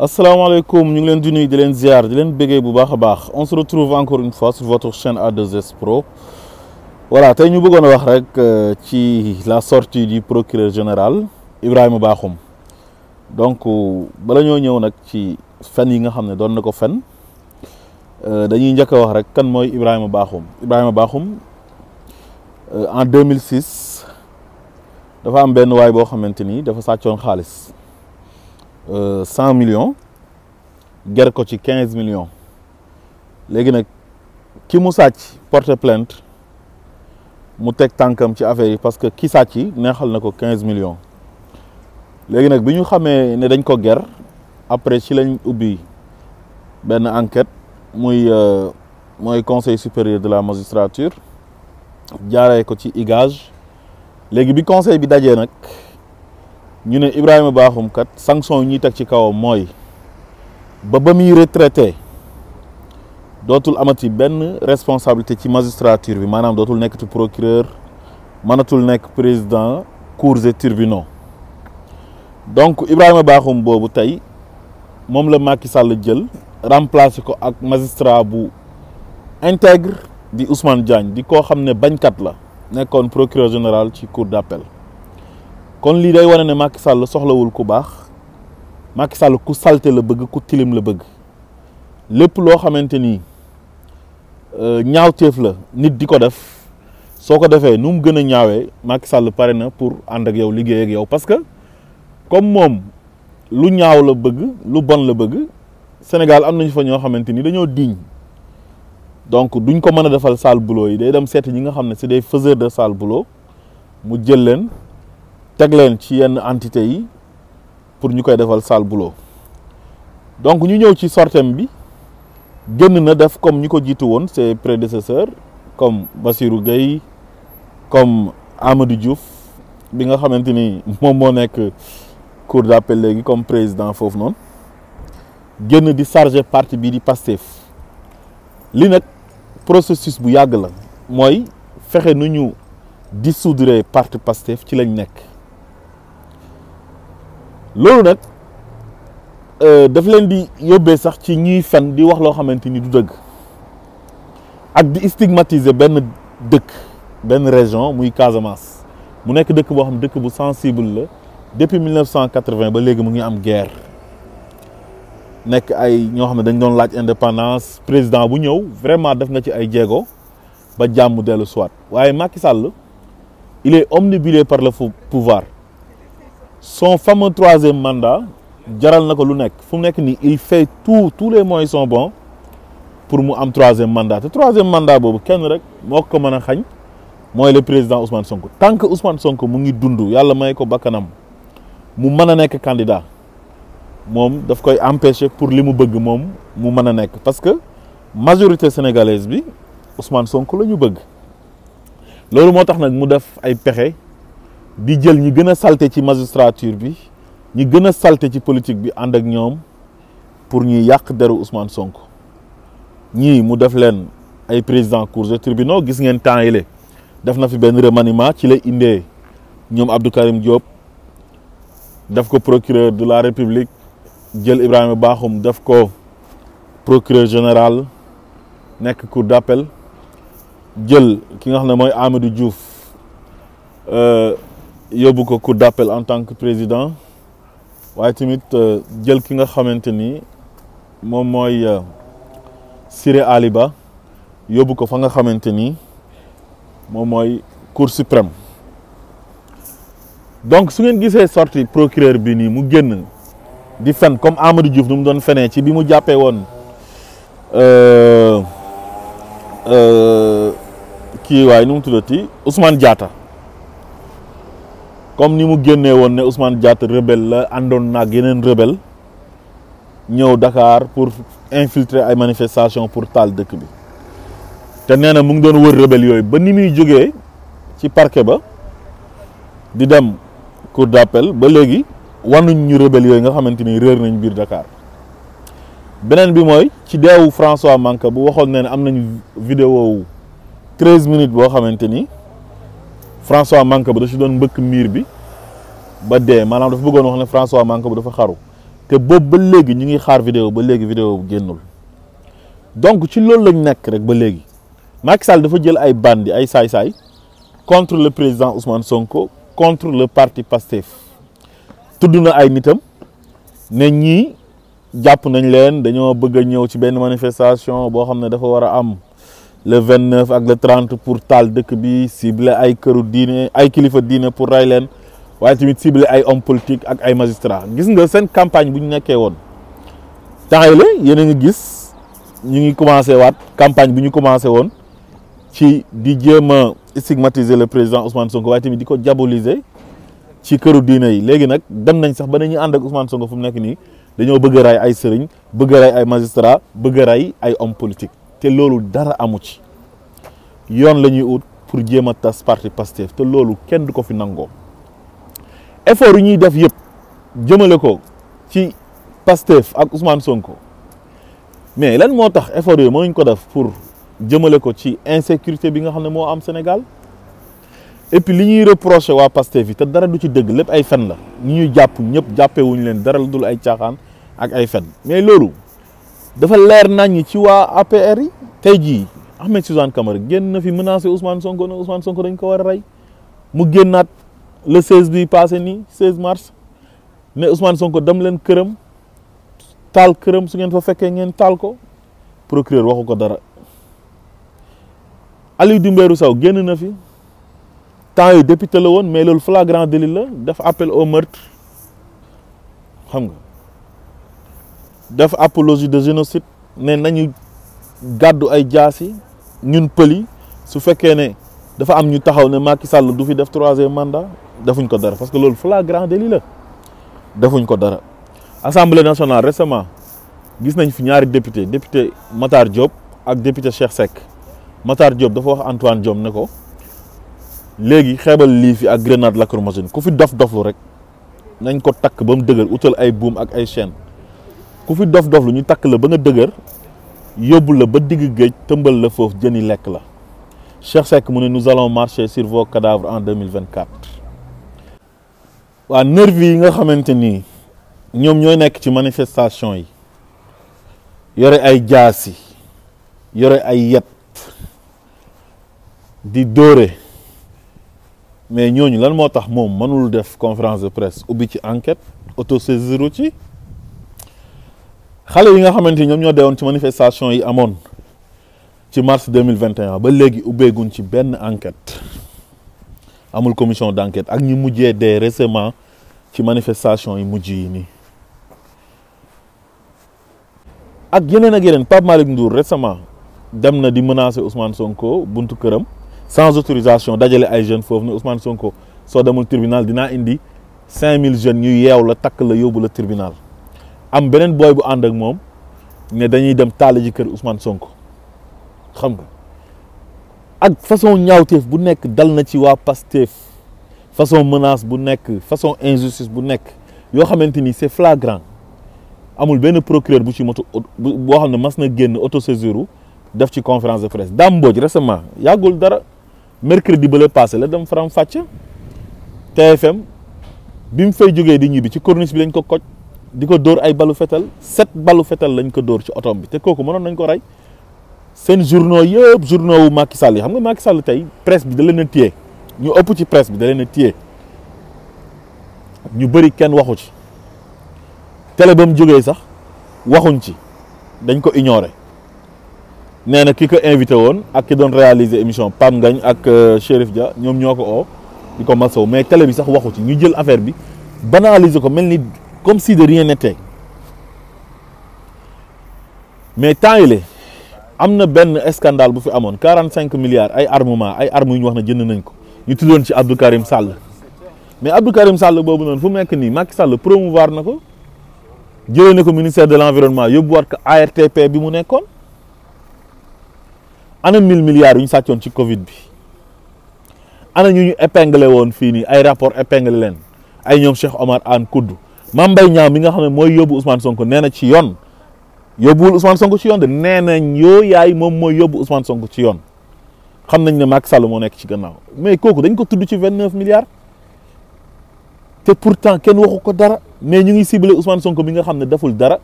asalaamaaleykum ñu ngi leen di nuyu di leen ziar di leen béggee bu baax a baax on se retrouve encore une fois sur votre chaîne A2S Pro voilà tey ñu bëggoon a wax rek ci la sortie du procureur général Ibrahima Bakhoum donc bala ñoo ñëw nag ci fen yi nga xam ne doon na ko fen dañuy njëkk a wax rek kan mooy Ibrahima Bakhoum. Ibrahima Bakhoum en 2006 dafa am benn waay boo xamante ni dafa sàccoon xaalis 100 millions ger ko ci 15 millions léegi nag ki mu sàcc porte plainte mu teg tànkam ci affaire yi parce que ki sàcc neexal na ko 15 millions léegi nag bi ñu xamee ne dañ ko ger après ci lañ ubbi benn enquête mooy conseil supérieur de la magistrature jaaree ko ci IGAJ léegi bi conseil bi dajee nag ñu ne Ibrahima Bakhoum kat sanction yi ñuy teg ci kawam mooy ba muy retraité dootul amati benn responsabilité ci magistrature bi maanaam dootul nekkati procureur mënatul nekk président cours et tribunaux donc Ibrahima Bakhoum boobu tey moom la Macky Sall jël remplacé ko ak magistrat bu intègre di Ousmane Diagne di koo xam ne bañkat la nekkoon procureur général ci cour d'appel kon lii day wane ne Macky Sall soxlawul ku baax Macky Sall ku salte la bëgg ku tilim la bëgg lépp loo xamante ni ñaawteef la nit di ko def soo ko defee nu mu gën a ñaawee Macky Sall pare na pour ànd ak yow liggéey ak yow parce que comme moom lu ñaaw la bëgg lu bon la bëgg Sénégal am nañu fa ñoo xamante ni dañoo diñ donc duñ ko mën a defal sale boulot yi day dem seeti ñi nga xam ne c'est des faiseurs de sale boulot mu jël leen teg leen ci yenn entité yi pour ñu koy defal sale boulot donc ñu ñëw ci sortem bi génn na def comme ñi ko jiitu woon ses prédécesseurs comme Bassirou Gueye comme Amadou Diouf bi nga xamante ni moom moo nekk cour d'appel léegi comme président foofu noonu génn di chargé parti bi di Pastef li nag processus bu yàgg la mooy fexe nu ñu dissoudre parti Pastef ci lañ nekk loolu nag daf leen di yóbbee sax ci ñuy fen di wax loo xamante ni du dëgg ak di stigmatiser benn dëkk benn région muy Casamance mu nekk dëkk boo xam dëkk bu sensible la depuis 1980 ba léegi mu ngi am guerre nekk ay ñoo xam ne dañ doon laaj indépendance président bu ñëw vraiment def na ci ay jéego ba jàmm dellu soit waaye Macky Sall il est omnibulé par le pouvoir son fameux 3e mandat jaral na ko lu nekk fu mu nekk nii il fait tous les moyens sont bons pour mu am 3e mandat te 3e mandat boobu kenn rek moo ko mën a xañ mooy le président Ousmane Sonko tant que Ousmane Sonko mu ngi dund yàlla may ko bakkanam mu mën a nekk candidat moom daf koy empêcher pour li mu bëgg moom mu mën a nekk parce que majorité sénégalaise bi Ousmane Sonko la ñu bëgg loolu moo tax nag mu def ay pexe di jël ñi gën a salté ci magistrature bi ñi gën a salté ci politique bi ànd ak ñoom pour ñuy yàq deru Ousmane Sonko ñii mu def leen ay président cours et tribunaux gis ngeen temps yile def na fi benn remaniement ci lay indee ñoom Abdou Karim Diop def ko procureur de la République jël Ibrahima Bakhoum def ko procureur général nekk cour d'appel jël ki nga xam ne mooy Amadou Diouf yóbbu ko cour d'appel en tant que président waaye tamit jël ki nga xamante ni moom mooy Siré Ali Ba yóbbu ko fa nga xamante ni moom mooy cour suprême donc su ngeen gisee sorti procureur bi nii mu génn di fen comme Amadou Diouf nu mu doon fenee ci bi mu jàppee woon kii waaye nu mu tuddati Ousmane Diatta comme ni mu génnee woon ne Ousmane Diatta rebelle la àndoon naag yeneen rebelle ñëw Dakar pour infiltrer ay manifestation pour taal dëkk bi te nee na mu ngi doon wër rebelle yooyu ba ni muy jógee ci parquet ba di dem cour d'appel ba léegi wanuñ ñu rebelle yooyu nga xamante ni réer nañ biir Dakar beneen bi mooy ci deewu François Mancabou waxoon ne am nañu vidéo wu 13 minutes boo xamante ni François Mancabou da ci doon mbëkk miir bi ba dee maanaam dafa bëggoon wax ne François Mancabou dafa xaru te boobu ba léegi ñu ngi xaar vidéo ba léegi vidéo génnul donc ci loolu lañ nekk rek ba léegi Macky Sall dafa jël ay bandi ay saay-saay contre le président Ousmane Sonko contre le parti Pastef tudd na ay nitam ne ñii jàpp nañ leen dañoo bëgg a ñëw ci benn manifestation boo xam ne dafa war a am le 29 ak le 30 pour taal dëkk bi ciblé ay këru diine ay kilifa diine pour ray leen waaye tamit ciblé ay hommes politiques ak ay magistrats gis nga seen campagne bu ñu nekkee woon temps yi la yéen a ngi gis ñu ngi commencé waat campagne bi ñu commencé woon ci di jéem a stigmatiser le président Ousmane Sonko waaye tamit di ko diaboliser ci këru diine yi léegi nag dem nañ sax ba nañu ànd ak Ousmane Sonko fu mu nekk nii dañoo bëgg a ray ay sëriñ bëgg a ray ay magistrats bëgg a ray ay hommes politiques te loolu dara amu ci yoon la ñuy ut pour jéem a tas parti Pastef te loolu kenn du ko fi nangoo effort yi ñuy def yëpp jëmale ko ci Pastef ak Ousmane Sonko mais lan moo tax effort yooyu mënuñ ko def pour jëmale ko ci insécurité bi nga xam ne moo am Sénégal et puis li ñuy reproché waa Pastef yi te dara du ci dëgg lépp ay fen la ñi ñuy jàpp ñëpp jàppewuñu leen dara dul ay caaxaan ak ay fen mais loolu dafa leer nañ ci waa APR yi tey jii Ahmed Suzanne Camara génn na fi menacé Ousmane Sonko ne Ousmane Sonko dañ ko war a rey mu génnaat le 16 bi passé nii 16 mars ne Ousmane Sonko dem leen këram taal këram su ngeen fa fekkee ngeen taal ko procureur waxu ko dara Aliou Dembourou Sow génn na fi temps yi député la woon mais loolu flagrant délit la def appel au meurtre xam nga def apologie de génocide ne nañu gàddu ay jaasi ñun pëli su fekkee ne dafa am ñu taxaw ne Macky Sall du fi def 3e mandat defuñ ko dara parce que loolu flagrant délit la defuñ ko dara. Assemblée nationale récemment gis nañ fi ñaari député Matar Diop ak député Cheikh Seck Matar Diop dafa wax Antoine Diome ne ko léegi xeebal lii fi ak grenade lacrymogène ku fi dof-doflu rek nañ ko takk ba mu dëgër utal ay buum ak ay chaîne ku fi dof-doflu ñu takk la ba nga dëgër yóbbu la ba digg géej tëmbal la foofu jëni lekk la Cheikh Seck mu ne nous allons marcher sur vos cadavres en 2024. waa nervi yi nga xamante ni ñoom ñooy nekk ci manifestation yi yore ay jaasi yore ay yet di dóore mais ñooñu lan moo tax moom mënul def conférence de presse ubbi ci enquête autosaisir ci xale yi nga xamante ni ñoom ñoo deewoon ci manifestation yi amoon ci mars 2021 ba léegi ubbeeguñ ci benn enquête amul commission d'enquête ak ñi mujjee dee récemment ci manifestation yi mujj yi nii ak yeneen Pape Malick Ndour récemment dem na di menacer Ousmane Sonko buntu këram sans autorisation dajale ay jeunes foofu ne Ousmane Sonko soo demul tribunal dinaa indi 5000 jeunes ñu yeew la takk la yóbbu la tribunal am beneen booy bu ànd ak moom ne dañuy dem taal ji kër Ousmane Sonko xam nga ak façon ñaawteef bu nekk dal na ci waa Pastef façon menace bu nekk façon injustice bu nekk yoo xamante ni c'est flagrant amul benn procureur bu ci moto boo xam ne mas na génn autosaisir def ci conférence de presse Dame Mbodj récemment yàggul dara mercredi ba la passé la dem faram fàcc TFM bi mu fay jógee di ñibbi ci corniche bi lañ ko koj di ko dóor ay balu fetal 7 balu fetal lañ ko dóor ci otom bi te kooku mënoon nañ ko rey seen journaux yëpp journaux wu Macky Sall yi xam nga Macky Sall tey presse bi da leen a téye ñu ëpp ci presse bi da leen a téye ñu bëri kenn waxu ci télé ba mu jógee sax waxuñ ci dañ ko ignorer nee na ki ko invité woon ak ki doon réaliser émission Pam Ngagne ak Chérif Dia ñoom ñoo ko oo di ko masaw mais télé bi sax waxu ci ñu jël affaire bi banaliser ko mel ni comme si de rien n'était mais temps yii am na benn scandale bu fi amoon 45 milliards ay armement ay armes yu ñu wax ne jënd nañ ko ñu tuddoon ci Abdou Karim Sall mais Abdou Karim Sall boobu noonu fu mu nekk nii Macky Sall promouvoir na ko jëlee na ko ministère de l'environnement yóbbuwaat ko ARTP bi mu nekkoon ana 1000 milliards yu ñu sàccoon ci Covid bi ana ñu épinglé woon fii nii ay rapport épinglé leen ay ñoom Cheikh Omar Anne Koudou Mame Mbaye Niang mi nga xam ne mooy yóbbu Ousmane Sonko nee na ci yoon yóbbuwul Ousmane Sonko ci yoon de nee nañ yoo yaay moom mooy yóbbu Ousmane Sonko ci yoon xam nañ ne Macky Sall moo nekk ci gannaaw mais kooku dañ ko tudd ci 29 milliards te pourtant kenn waxu ko dara mais ñu ngi ciblé Ousmane Sonko bi nga xam ne deful dara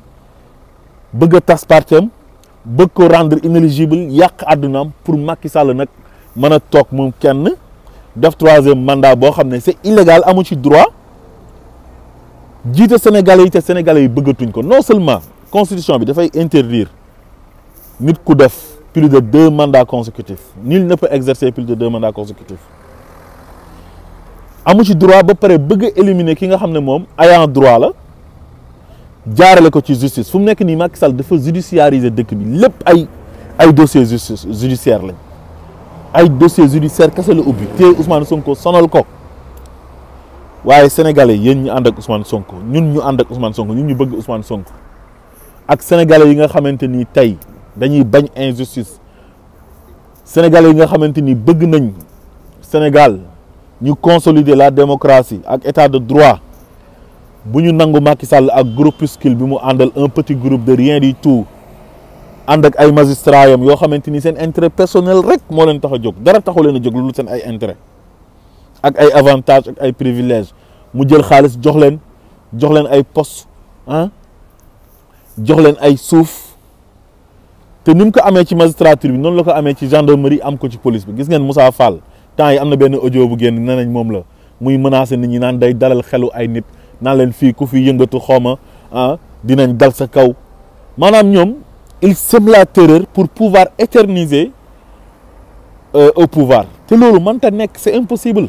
bëgg a tas partem bëgg ko rendre inéligible yàq àddunaam pour Macky Sall nag mën a toog moom kenn def 3e mandat boo xam ne c'est illégal amu ci droit jiite Sénégalais yi te Sénégalais yi bëggatuñ ko. Non seulement constitution bi dafay interdire nit ku def plus de 2 mandats consécutifs nul ne peut exercer plus de 2 mandats consécutifs amu ci droit ba pare bëgg a éliminer ki nga xam ne moom ayant droit la jaarale ko ci justice fu mu nekk nii Macky Sall dafa judiciariser dëkk bi lépp ay dossiers judiciaire lañ ay dossiers judiciaire kese la ubbi te Ousmane Sonko sonal ko waaye sénégalais yéen ñu ànd ak Ousmane Sonko ñun ñu ànd ak Ousmane Sonko ñun ñu bëgg Ousmane Sonko ak sénégalais yi nga xamante ni tey dañuy bañ injustice sénégalais yi nga xamante ni bëgg nañ Sénégal ñu consolider la démocratie ak état de droit bu ñu nangu Macky Sall ak groupuscule bi mu àndal un petit groupe de rien du tout ànd ak ay magistrats yam yoo xamante ni seen intérêt personnel rek moo leen tax a jóg dara taxu leen a jóg lu seen ay intérêt ak ay avantages ak ay privilèges mu jël xaalis jox leen ay poste jox leen ay suuf te ni mu ko amee ci magistrature bi noonu la ko amee ci gendarmerie am ko ci police bi gis ngeen Moussa Fall temps yi am na benn audio bu génn nee nañ moom la muy menacer nit ñi naan day dalal xelu ay nit naan leen fii ku fi yëngatu xawma dinañ dal sa kaw maanaam ñoom il sème la terreur pour pouvoir éterniser au pouvoir te loolu mënta nekk c'est impossible.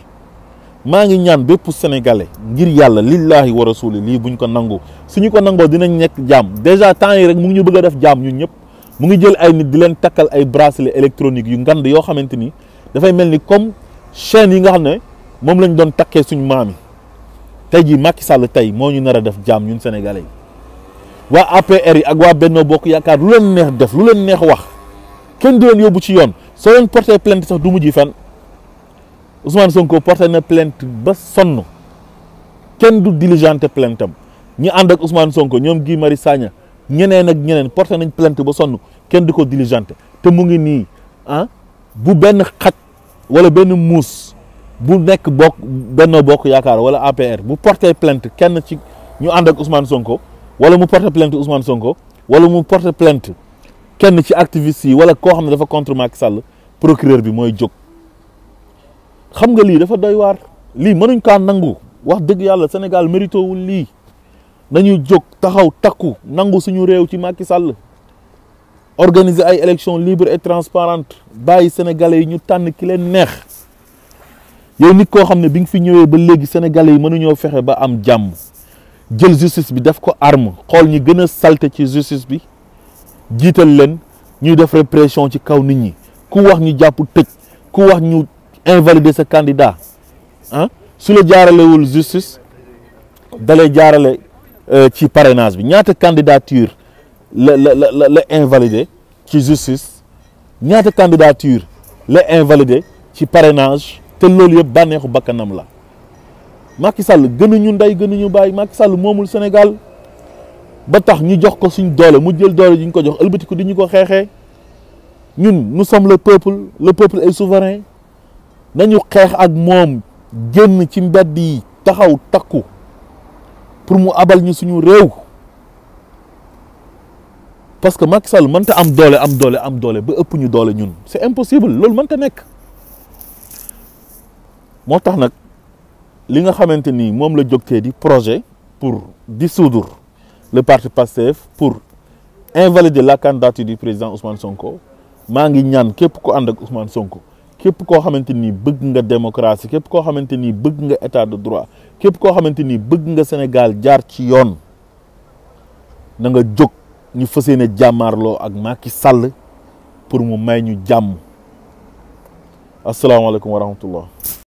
maa ngi ñaan bépp sénégalais ngir yàlla lillahi wa rasuli lii buñ ko nangu suñu ko nangoo dinañ nekk jaam déjà temps yi rek mu ngi ñu bëgg a def jaam ñun ñëpp mu ngi jël ay nit di leen takkal ay bracelet électronique yu ngand yoo xamante ni dafay mel ni comme chaîne yi nga xam ne moom lañ doon takkee suñu maam yi tey jii Macky Sall tey moo ñu nar a def jaam ñun sénégalais yi waa APR yi ak waa Benno Bokk Yaakaar lu leen neex def lu leen neex wax kenn du leen yóbbu ci yoon soo leen porté plainte sax du mujj fenn Ousmane Sonko porté na plainte ba sonn kenn du diligenté plainte am ñi ànd ak Ousmane Sonko ñoom Guy Marius Sagna ñeneen ak ñeneen porté nañ plainte ba sonn kenn du ko diligenté te mu ngi nii bu benn xaj wala benn muus bu nekk Benno Bokk Yaakaar wala APR bu porté plainte kenn ci ñu ànd ak Ousmane Sonko wala mu porté plainte Ousmane Sonko wala mu porté plainte kenn ci activiste yi wala koo xam ne dafa contre Macky Sall procureur bi mooy jóg. xam nga lii dafa doy waar lii mënuñ kaa nangu wax dëgg yàlla Sénégal mérito wul lii nañu jóg taxaw takku nangu suñu réew ci Macky Sall organiser ay élections libres et transparentes bàyyi sénégalais yi ñu tànn ki leen neex yow nit koo xam ne bi nga fi ñëwee ba léegi sénégalais yi mënuñoo fexe ba am jàmm jël justice bi def ko arme xool ñi gën a salte ci justice bi jiital leen ñuy def répression ci kaw nit ñi ku wax ñu jàpp tëj ku wax ñu invalider sa candidat su la jaaralewul justice dalay jaarale ci parrainage bi ñaata candidature la invalider ci justice ñaata candidature la invalider ci parrainage te loolu yëpp bànneexu bakkanam la Macky Sall gënuñu ndey gënuñu bàyyi Macky Sall moomul Sénégal ba tax ñu jox ko suñ doole mu jël doole ji ñu ko jox ëlbatiku di ñu ko xeexee ñun nous sommes le peuple est souverain nañu xeex ak moom génn ci mbedd yi taxaw takku pour mu abal ñu suñu réew parce que Macky Sall mënta am doole ba ëpp ñu doole ñun c'est impossible loolu mënta nekk moo tax nag li nga xamante ni moom la jógtee di projet pour dissoudre le parti Pastef pour invalider la candidature du président Ousmane Sonko maa ngi ñaan képp ko ànd ak Ousmane Sonko képp koo xamante ni bëgg nga démocratie képp koo xamante ni bëgg nga état de droit képp koo xamante ni bëgg nga Sénégal jaar ci yoon na nga jóg ñu fas yéene jàmmaarloo ak Macky Sall pour mu may ñu jàmm asalaamaaleykum wa rahmatullah